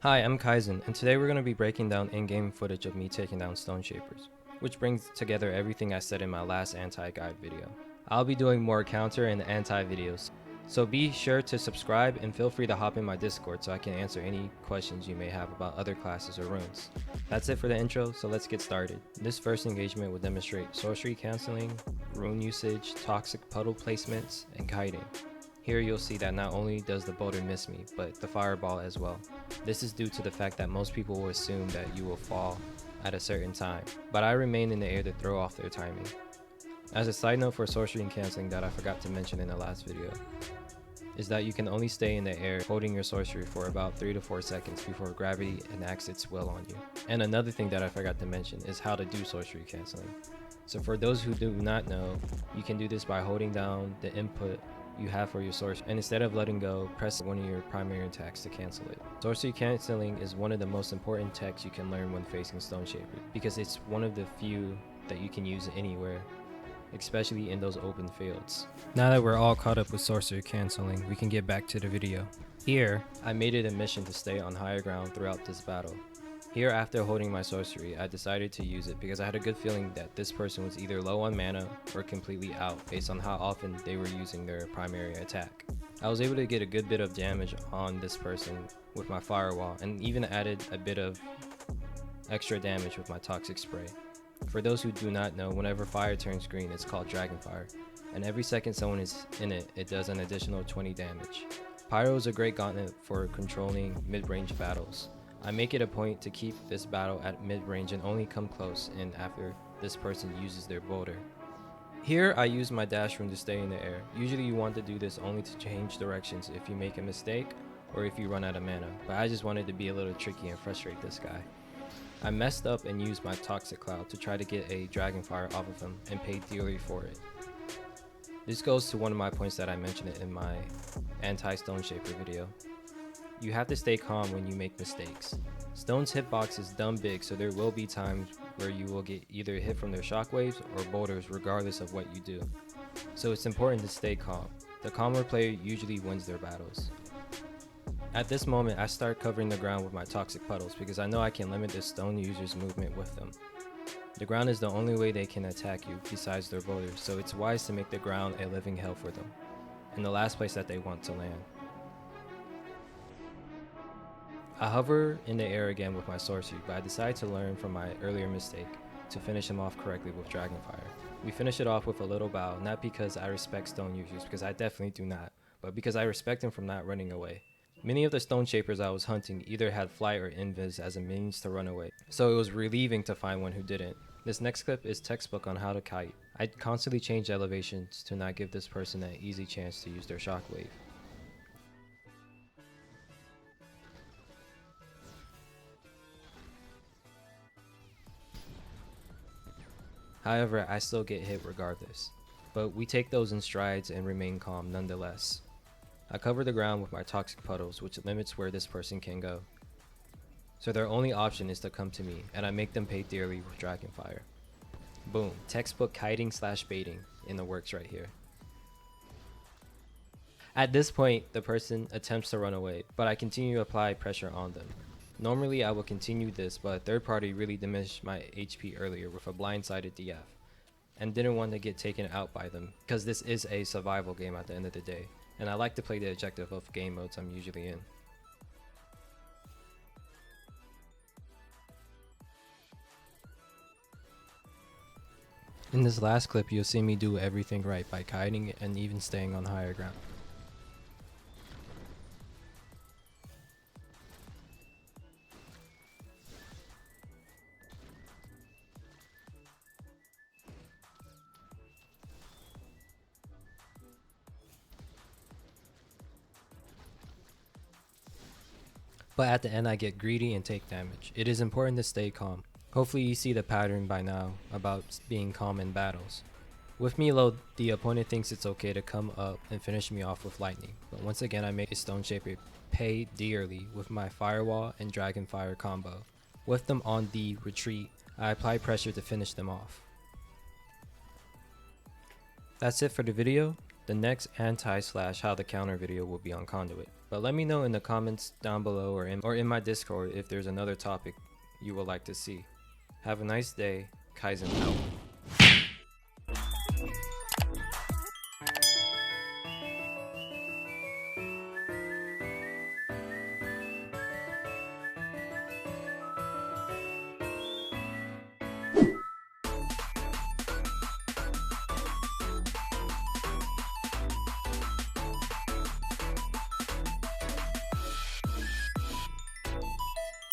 Hi, I'm Kaizen, and today we're going to be breaking down in-game footage of me taking down Stoneshapers, which brings together everything I said in my last anti-guide video. I'll be doing more counter and anti videos, so be sure to subscribe and feel free to hop in my Discord so I can answer any questions you may have about other classes or runes. That's it for the intro, so let's get started. This first engagement will demonstrate sorcery canceling, rune usage, toxic puddle placements, and kiting. Here you'll see that not only does the boulder miss me, but the fireball as well. This is due to the fact that most people will assume that you will fall at a certain time, but I remain in the air to throw off their timing. As a side note for sorcery and canceling that I forgot to mention in the last video, is that you can only stay in the air holding your sorcery for about 3 to 4 seconds before gravity enacts its will on you. And another thing that I forgot to mention is how to do sorcery canceling. So for those who do not know, you can do this by holding down the input you have for your sorcery, and instead of letting go, press one of your primary attacks to cancel it. Sorcery canceling is one of the most important techs you can learn when facing Stoneshapers, because it's one of the few that you can use anywhere, especially in those open fields. Now that we're all caught up with sorcery canceling, we can get back to the video. Here, I made it a mission to stay on higher ground throughout this battle. Here, after holding my sorcery, I decided to use it because I had a good feeling that this person was either low on mana or completely out based on how often they were using their primary attack. I was able to get a good bit of damage on this person with my firewall and even added a bit of extra damage with my toxic spray. For those who do not know, whenever fire turns green, it's called Dragonfire, and every second someone is in it, it does an additional 20 damage. Pyro is a great gauntlet for controlling mid-range battles. I make it a point to keep this battle at mid-range and only come close in after this person uses their boulder. Here I use my dash rune to stay in the air. Usually you want to do this only to change directions if you make a mistake or if you run out of mana, but I just wanted to be a little tricky and frustrate this guy. I messed up and used my toxic cloud to try to get a dragonfire off of him and paid dearly for it. This goes to one of my points that I mentioned in my anti-Stoneshaper video. You have to stay calm when you make mistakes. Stone's hitbox is dumb big, so there will be times where you will get either hit from their shockwaves or boulders regardless of what you do. So it's important to stay calm. The calmer player usually wins their battles. At this moment, I start covering the ground with my toxic puddles because I know I can limit the stone user's movement with them. The ground is the only way they can attack you besides their boulders, so it's wise to make the ground a living hell for them, and the last place that they want to land. I hover in the air again with my sorcery, but I decide to learn from my earlier mistake to finish him off correctly with Dragonfire. We finish it off with a little bow, not because I respect stone users, because I definitely do not, but because I respect them from not running away. Many of the Stoneshapers I was hunting either had flight or invis as a means to run away, so it was relieving to find one who didn't. This next clip is textbook on how to kite. I constantly change elevations to not give this person an easy chance to use their shockwave. However, I still get hit regardless, but we take those in strides and remain calm nonetheless. I cover the ground with my toxic puddles, which limits where this person can go. So their only option is to come to me, and I make them pay dearly with Dragonfire. Boom, textbook kiting / baiting in the works right here. At this point, the person attempts to run away, but I continue to apply pressure on them. Normally I will continue this, but a third party really diminished my HP earlier with a blindsided DF, and didn't want to get taken out by them, because this is a survival game at the end of the day, and I like to play the objective of game modes I'm usually in. In this last clip, you'll see me do everything right by kiting and even staying on higher ground. But at the end I get greedy and take damage. It is important to stay calm. Hopefully you see the pattern by now about being calm in battles. With me low, the opponent thinks it's okay to come up and finish me off with lightning, but once again I make a Stoneshaper pay dearly with my firewall and Dragonfire combo. With them on the retreat, I apply pressure to finish them off. That's it for the video. The next anti/how the counter video will be on conduit. But let me know in the comments down below or in my Discord if there's another topic you would like to see. Have a nice day. Kaizen out.